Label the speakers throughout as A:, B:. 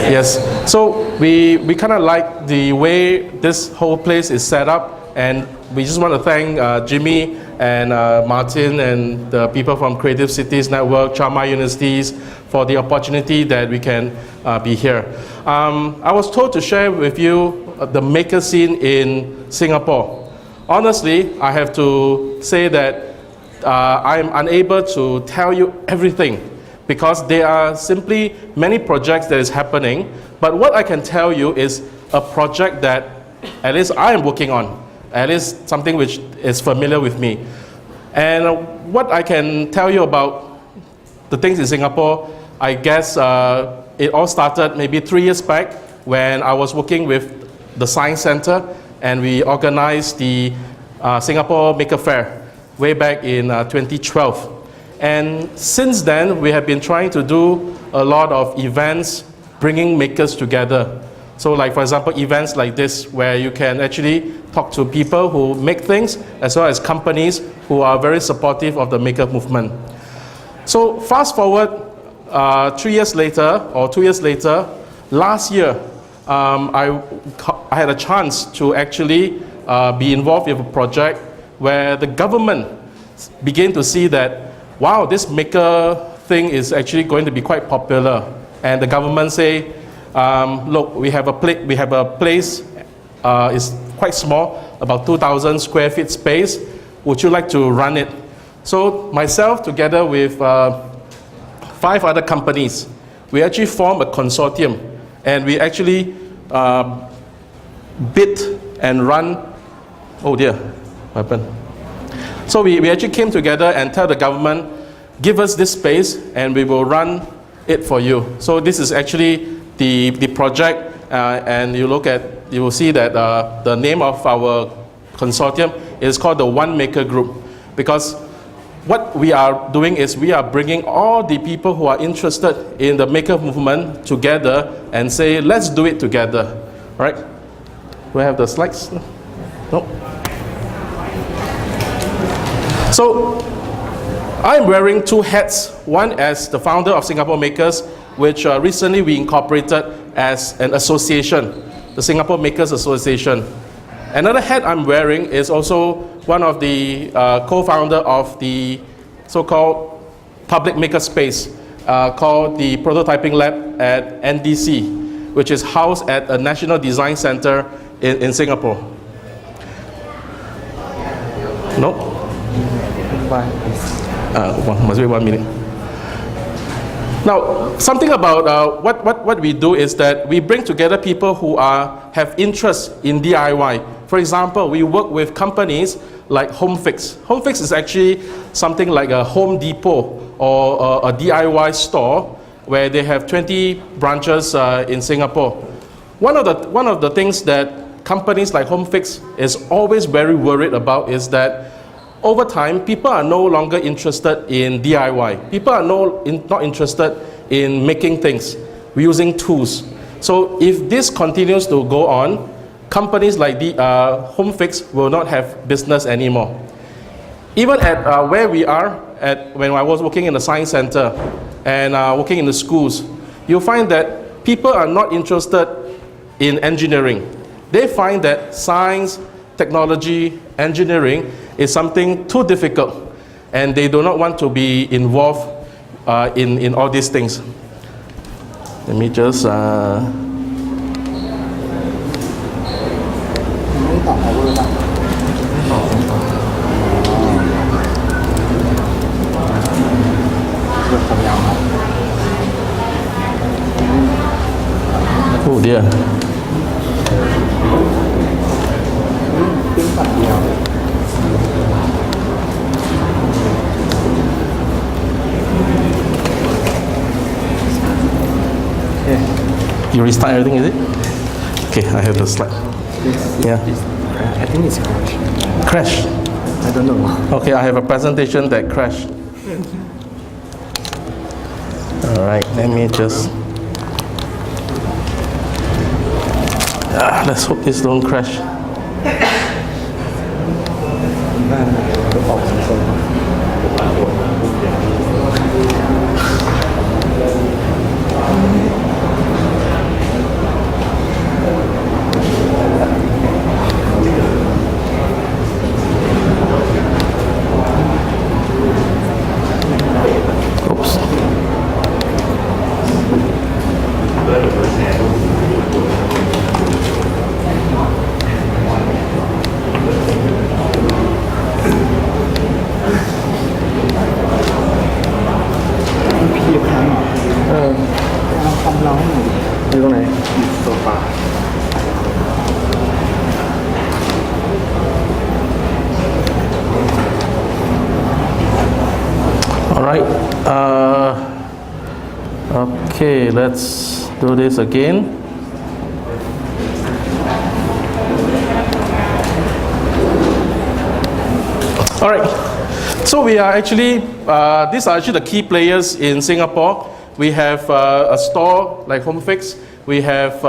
A: Yes. So we kind of like the way this whole place is set up, and we just want to thank Jimmy and Martin and the people from Creative Cities Network, Chiang Mai Universities, for the opportunity that we can be here. I was told to share with you the maker scene in Singapore. Honestly, I have to say that I am unable to tell you everything because there are simply many projects that is happening. But what I can tell you is a project that at least I am working on, at least something which is familiar with me. And what I can tell you about the things in Singapore, I guess it all started maybe 3 years back when I was working with the Science Center, and we organized the Singapore Maker Fair way back in 2012. And since then, we have been trying to do a lot of events bringing makers together. So like, for example, events like this where you can actually talk to people who make things as well as companies who are very supportive of the maker movement. So fast forward 3 years later or 2 years later, last year, I had a chance to actually be involved in a project where the government began to see that, wow, this maker thing is actually going to be quite popular. And the government say, look, we have a place, it's quite small, about 2,000 square feet space. Would you like to run it? So myself, together with 5 other companies, we actually formed a consortium, and we actually bid and run. Oh dear, what happened? So we actually came together and tell the government, give us this space and we will run it for you. So this is actually the project, and you will see that the name of our consortium is called the One Maker Group, because what we are doing is we are bringing all the people who are interested in the maker movement together and say, let's do it together. All right? Do I have the slides? No? So, I'm wearing 2 hats. One as the founder of Singapore Makers, which recently we incorporated as an association, the Singapore Makers Association. Another hat I'm wearing is also one of the co-founder of the so-called public maker space called the Prototyping Lab at NDC, which is housed at a National Design Center in Singapore. No? Must be 1 minute. Now, something about what we do is that we bring together people who have interest in DIY. For example, we work with companies like HomeFix. HomeFix is actually something like a Home Depot or a DIY store where they have 20 branches in Singapore. One of the things that companies like HomeFix is always very worried about is that over time, people are no longer interested in DIY. People are not interested in making things, using tools. So if this continues to go on, companies like HomeFix will not have business anymore. Even at where we are, when I was working in the Science Center and working in the schools, you'll find that people are not interested in engineering. They find that science, technology, engineering is something too difficult, and they do not want to be involved in all these things. Let me just oh dear. You restart everything, is it? Okay, I have the slide. Yeah.
B: I think it's crashed.
A: Crash?
B: I don't know.
A: Okay, I have a presentation that crashed. All right, let me just... let's hope this don't crash. Okay, let's do this again. All right, so we are actually, these are actually the key players in Singapore. We have a store like HomeFix. We have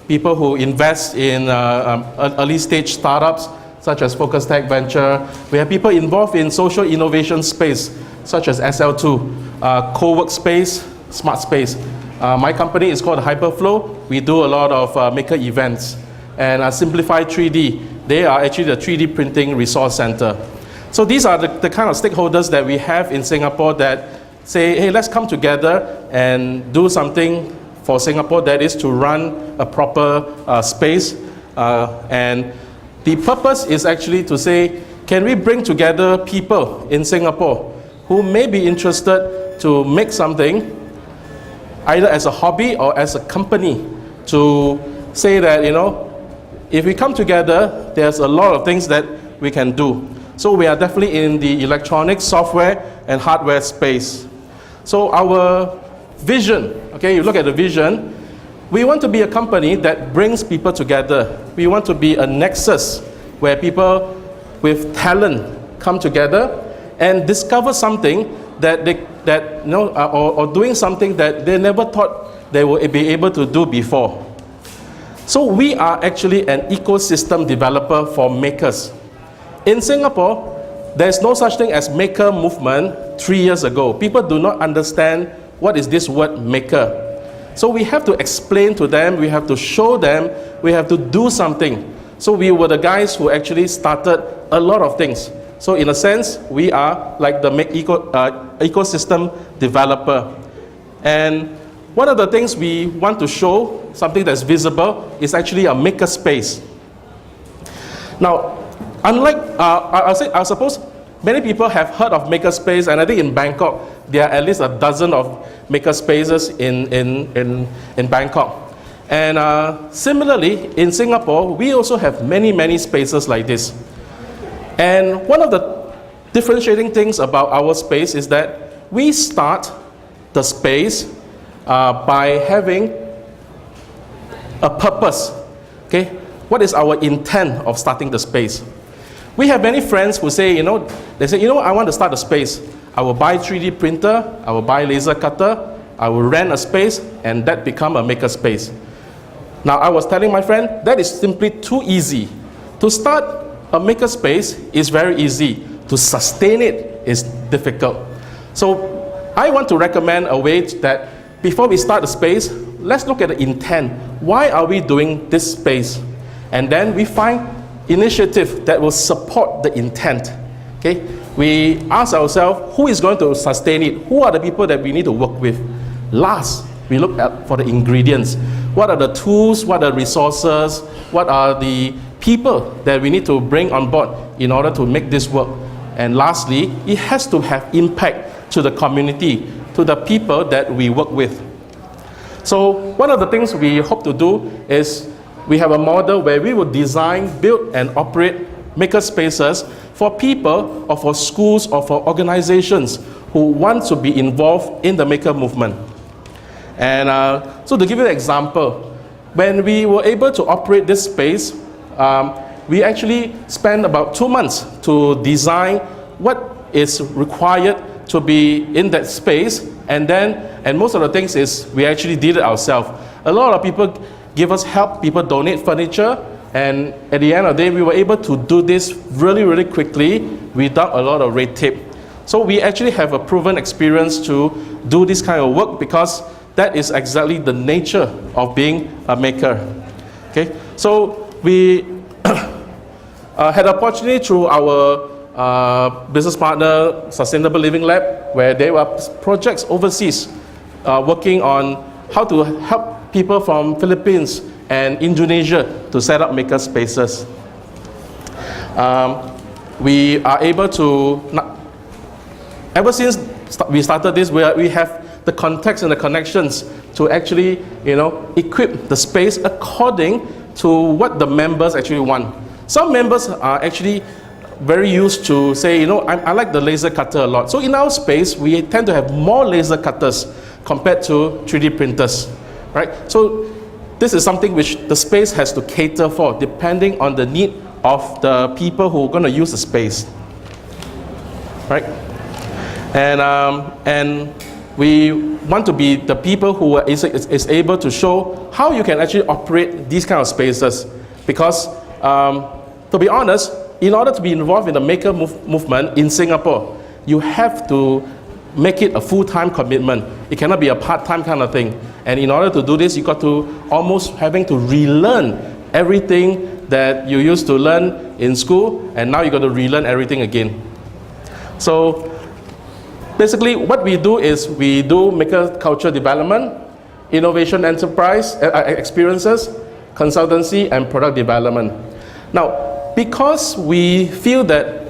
A: people who invest in early stage startups such as Focus Tech Venture. We have people involved in social innovation space such as SL2, co-work space, smart space. My company is called Hyperflow. We do a lot of maker events. And Simplify 3D, they are actually the 3D printing resource center. So these are the kind of stakeholders that we have in Singapore that say, hey, let's come together and do something for Singapore, that is to run a proper space. And the purpose is actually to say, can we bring together people in Singapore who may be interested to make something, either as a hobby or as a company, to say that, you know, if we come together, there's a lot of things that we can do. So we are definitely in the electronics, software, and hardware space. So our vision, okay, you look at the vision, we want to be a company that brings people together. We want to be a nexus where people with talent come together and discover something that or doing something that they never thought they would be able to do before. So we are actually an ecosystem developer for makers. In Singapore, there's no such thing as maker movement 3 years ago. People do not understand what is this word maker. So we have to explain to them, we have to show them, we have to do something. So we were the guys who actually started a lot of things. So in a sense, we are like the ecosystem developer. And one of the things we want to show, something that's visible, is actually a maker space. Now, unlike, I suppose many people have heard of makerspace, and I think in Bangkok, there are at least a dozen of makerspaces in Bangkok. And similarly, in Singapore, we also have many spaces like this. And one of the differentiating things about our space is that we start the space by having a purpose. Okay? What is our intent of starting the space? We have many friends who say, they say, I want to start a space. I will buy 3D printer, I will buy laser cutter, I will rent a space, and that become a maker space. Now, I was telling my friend, that is simply too easy. To start a maker space is very easy. To sustain it is difficult. So I want to recommend a way that before we start the space, let's look at the intent. Why are we doing this space? And then we find initiative that will support the intent. Okay? We ask ourselves, who is going to sustain it? Who are the people that we need to work with? Last, we look at for the ingredients. What are the tools? What are the resources? What are the people that we need to bring on board in order to make this work? And lastly, it has to have impact to the community, to the people that we work with. So one of the things we hope to do is we have a model where we will design, build, and operate maker spaces for people or for schools or for organizations who want to be involved in the maker movement. And so to give you an example, when we were able to operate this space, we actually spent about 2 months to design what is required to be in that space, and most of the things is we actually did it ourselves. A lot of people give us help, people donate furniture, and at the end of the day, we were able to do this really quickly without a lot of red tape. So we actually have a proven experience to do this kind of work because that is exactly the nature of being a maker. Okay, so we had an opportunity through our business partner, Sustainable Living Lab, where there were projects overseas working on how to help people from Philippines and Indonesia to set up maker spaces. We are able to, ever since we started this, we have the contacts and the connections to actually, equip the space according to what the members actually want. Some members are actually very used to say, I like the laser cutter a lot. So in our space, we tend to have more laser cutters compared to 3D printers, right? So this is something which the space has to cater for depending on the need of the people who are going to use the space, right? And we want to be the people who is able to show how you can actually operate these kind of spaces. Because to be honest, in order to be involved in the maker movement in Singapore, you have to make it a full-time commitment. It cannot be a part-time kind of thing. And in order to do this, you got to almost having to relearn everything that you used to learn in school, and now you got to relearn everything again. So basically, what we do is we do maker culture development, innovation enterprise experiences, consultancy, and product development. Now, because we feel that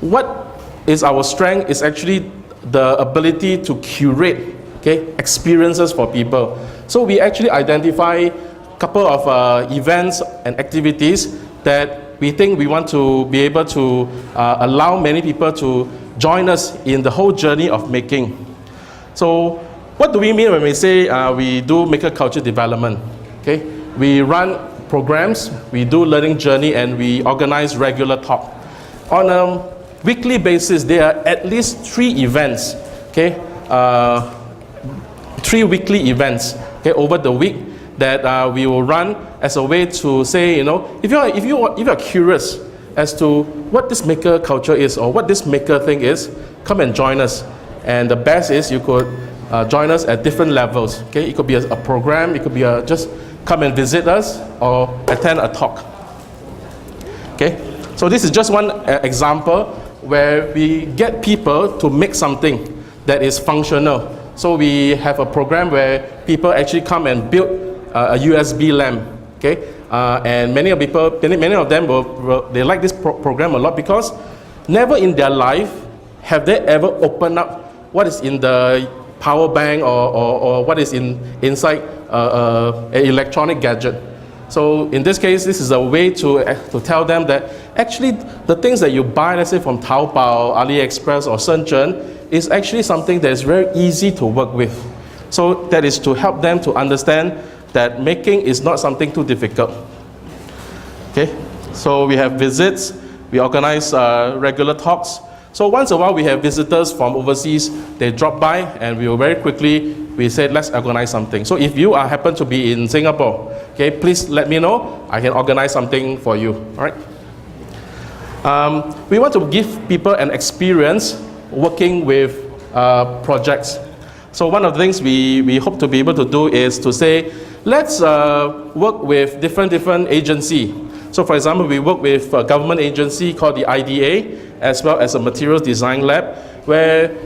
A: what is our strength is actually the ability to curate, okay, experiences for people. So we actually identify a couple of events and activities that we think we want to be able to allow many people to join us in the whole journey of making. So what do we mean when we say we do maker culture development? Okay, we run programs, we do learning journey, and we organize regular talk. On a weekly basis, there are at least 3 events, okay, 3 weekly events, okay, over the week that we will run as a way to say, you know, if you are curious as to what this maker culture is or what this maker thing is, come and join us. And the best is you could join us at different levels. Okay, it could be a program, it could be just come and visit us or attend a talk. Okay, so this is just one example where we get people to make something that is functional. So we have a program where people actually come and build a USB lamp. Okay, and many of them they like this program a lot because never in their life have they ever opened up what is in the power bank or what is inside an electronic gadget. So in this case, this is a way to tell them that actually the things that you buy, let's say from Taobao, AliExpress or Shenzhen, is actually something that is very easy to work with. So that is to help them to understand that making is not something too difficult. Okay, so we have visits, we organize regular talks. So once in a while we have visitors from overseas, they drop by and we will very quickly, we said let's organize something. So if you happen to be in Singapore, okay, please let me know, I can organize something for you, all right? We want to give people an experience working with projects. So one of the things we hope to be able to do is to say, let's work with different agencies. So for example, we work with a government agency called the IDA, as well as a materials design lab, where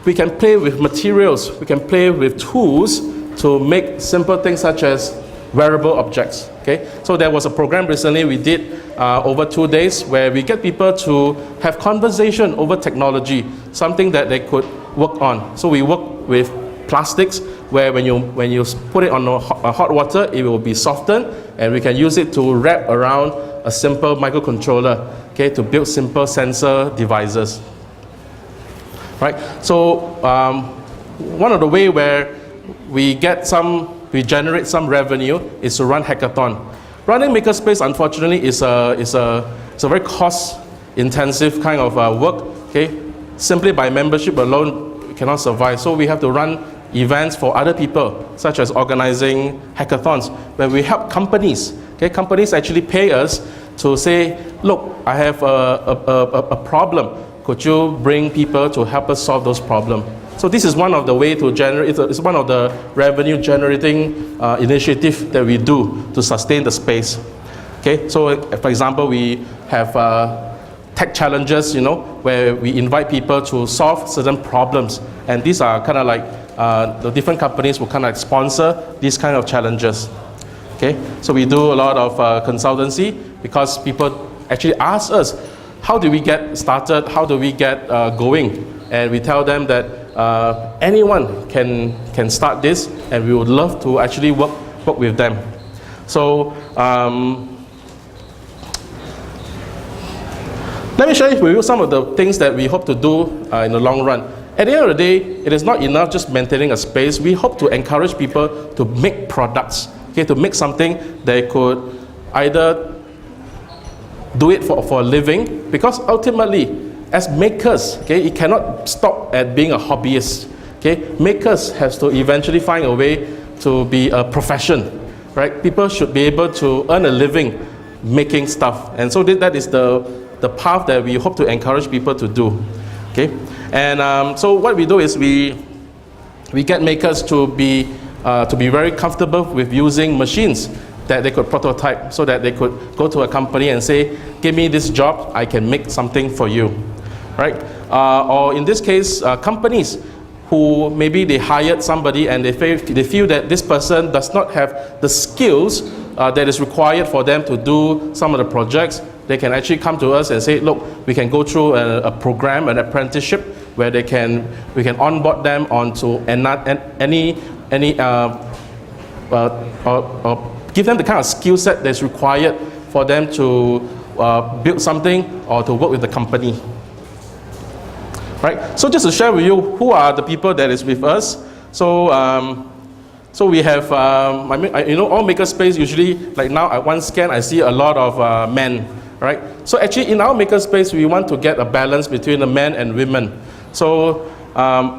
A: we can play with materials, we can play with tools to make simple things such as wearable objects. Okay? So there was a program recently we did over 2 days where we get people to have conversation over technology, something that they could work on. So we work with plastics where when you put it on hot water, it will be softened, and we can use it to wrap around a simple microcontroller, okay, to build simple sensor devices. Right? So one of the way where we generate some revenue is to run hackathon. Running makerspace, unfortunately, is a very cost-intensive kind of work. Okay, simply by membership alone, we cannot survive. So we have to run events for other people, such as organizing hackathons, where we help companies. Okay, companies actually pay us to say, look, I have a problem. Could you bring people to help us solve those problems? So this is one of the way to generate, it's one of the revenue generating initiative that we do to sustain the space. Okay, so for example, we have tech challenges, you know, where we invite people to solve certain problems. And these are kind of like, the different companies will kind of sponsor these kind of challenges. Okay, so we do a lot of consultancy because people actually ask us, how do we get started? How do we get going? And we tell them that anyone can start this, and we would love to actually work with them. So let me share with you some of the things that we hope to do in the long run. At the end of the day, it is not enough just maintaining a space. We hope to encourage people to make products, okay, to make something they could either do it for a living, because ultimately, as makers, okay, it cannot stop at being a hobbyist. Okay, makers has to eventually find a way to be a profession, right? People should be able to earn a living making stuff, and so that is the path that we hope to encourage people to do. Okay, and so what we do is we get makers to be very comfortable with using machines that they could prototype, so that they could go to a company and say, give me this job, I can make something for you, right? Or in this case, companies who maybe they hired somebody and they feel that this person does not have the skills that is required for them to do some of the projects. They can actually come to us and say, look, we can go through a program, an apprenticeship, where we can onboard them onto any give them the kind of skill set that's required for them to build something or to work with the company. Right? So just to share with you who are the people that is with us. So so we have, all makerspace usually, like now at one scan I see a lot of men, right? So actually in our makerspace we want to get a balance between the men and women. So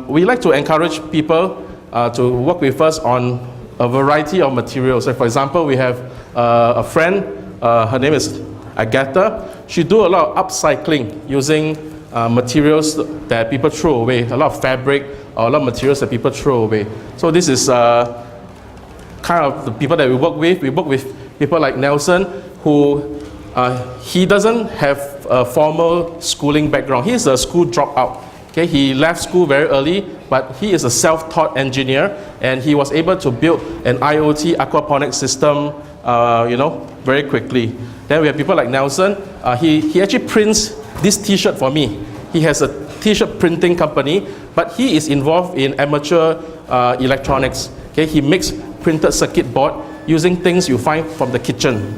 A: we like to encourage people to work with us on a variety of materials. So for example, we have a friend, her name is Agatha. She do a lot of upcycling using materials that people throw away, a lot of fabric, or a lot of materials that people throw away. So this is kind of the people that we work with. We work with people like Nelson, who he doesn't have a formal schooling background. He's a school dropout. Okay, he left school very early, but he is a self-taught engineer, and he was able to build an IoT aquaponics system, very quickly. Then we have people like Nelson. He actually prints this T-shirt for me. He has a T-shirt printing company, but he is involved in amateur electronics. Okay, he makes printed circuit board using things you find from the kitchen.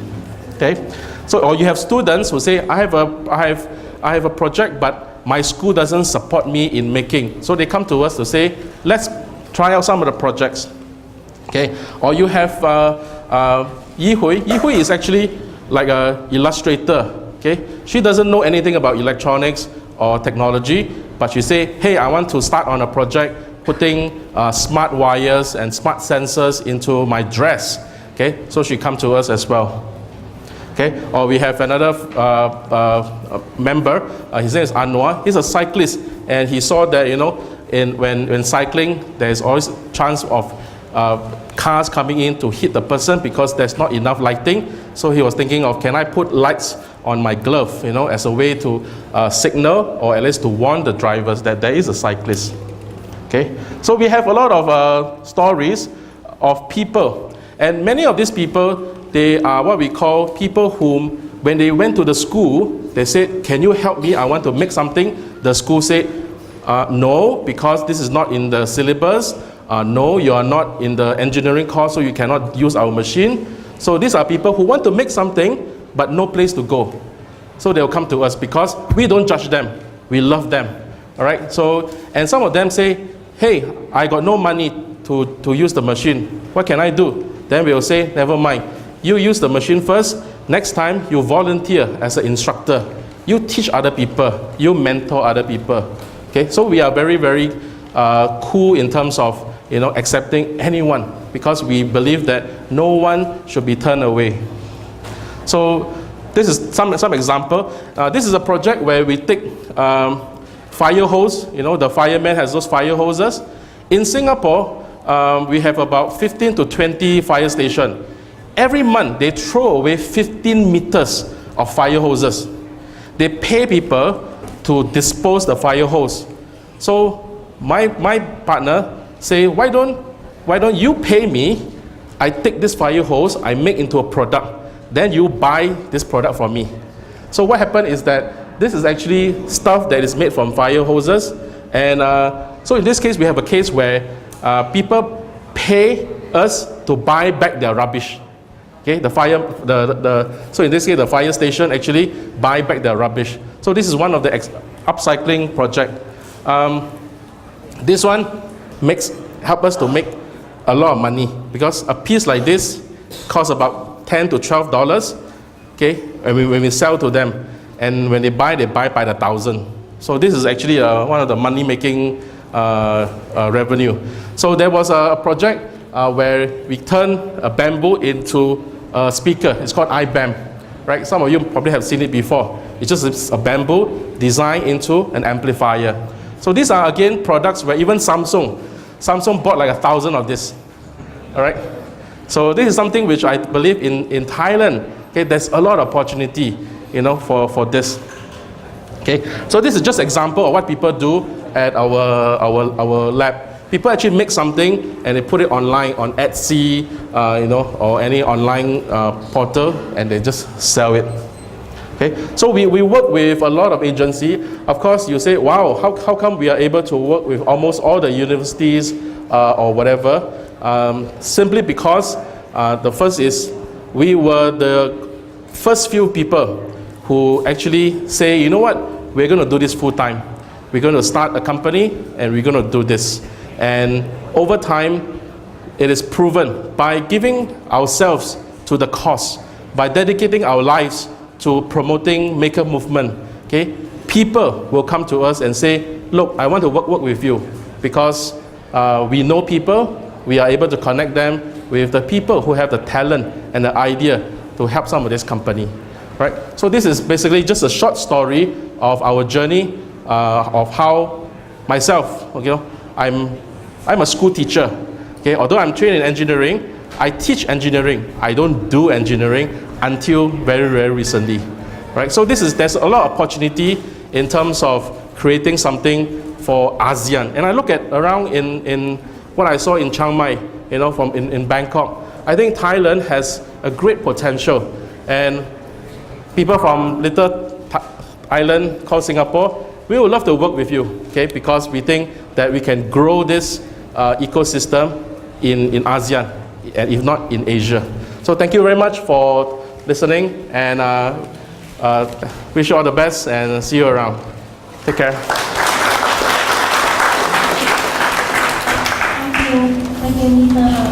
A: Okay, so or you have students who say, I have a project, but my school doesn't support me in making. So they come to us to say, let's try out some of the projects. Okay, or you have Yi Hooi. Yi Hooi is actually like an illustrator. Okay, she doesn't know anything about electronics or technology, but she say, hey, I want to start on a project putting smart wires and smart sensors into my dress. Okay, so she come to us as well. Okay, or we have another member, his name is Anwar. He's a cyclist, and he saw that, when cycling, there is always chance of cars coming in to hit the person because there's not enough lighting. So he was thinking of, can I put lights on my glove, as a way to signal, or at least to warn the drivers that there is a cyclist. Okay, so we have a lot of stories of people, and many of these people, they are what we call people whom, when they went to the school, they said, can you help me? I want to make something. The school said, no, because this is not in the syllabus. No, you are not in the engineering course, so you cannot use our machine. So these are people who want to make something, but no place to go. So they'll come to us because we don't judge them. We love them. All right? So, and some of them say, hey, I got no money to use the machine. What can I do? Then we'll say, never mind. You use the machine first. Next time, you volunteer as an instructor. You teach other people. You mentor other people. Okay? So we are very, very cool in terms of accepting anyone, because we believe that no one should be turned away. So this is some example. This is a project where we take fire hose. The fireman has those fire hoses. In Singapore, we have about 15 to 20 fire stations. Every month, they throw away 15 meters of fire hoses. They pay people to dispose the fire hose. So my partner say, why don't you pay me? I take this fire hose, I make into a product. Then you buy this product from me. So what happened is that this is actually stuff that is made from fire hoses. And so in this case, we have a case where people pay us to buy back their rubbish. Okay, so in this case, the fire station actually buy back their rubbish. So this is one of the upcycling project. This one help us to make a lot of money because a piece like this costs about $10 to $12. Okay, when we sell to them, and when they buy by the thousand. So this is actually one of the money-making revenue. So there was a project where we turned a bamboo into a speaker. It's called iBam, right? Some of you probably have seen it before. It's just a bamboo designed into an amplifier. So these are again products where even Samsung bought like 1,000 of this. All right. So this is something which I believe in Thailand. Okay, there's a lot of opportunity, for this. Okay, so this is just example of what people do at our lab. People actually make something and they put it online on Etsy, or any online portal, and they just sell it. Okay, so we work with a lot of agency. Of course, you say, wow, how come we are able to work with almost all the universities or whatever? Simply because the first is we were the first few people who actually say, you know what, we're going to do this full time. We're going to start a company and we're going to do this. And over time, it is proven by giving ourselves to the cause, by dedicating our lives to promoting maker movement. Okay, people will come to us and say, look, I want to work with you because we know people, we are able to connect them with the people who have the talent and the idea to help some of this company, right? So this is basically just a short story of our journey of how myself, I'm a school teacher. Okay, although I'm trained in engineering, I teach engineering. I don't do engineering until very, very recently, right? So there's a lot of opportunity in terms of creating something for ASEAN. And I look at around in what I saw in Chiang Mai, in Bangkok. I think Thailand has a great potential, and people from little island called Singapore, we would love to work with you, okay? Because we think that we can grow this ecosystem in ASEAN, and if not in Asia. So thank you very much for listening, and wish you all the best, and see you around. Take care.
C: Thank you, Nina.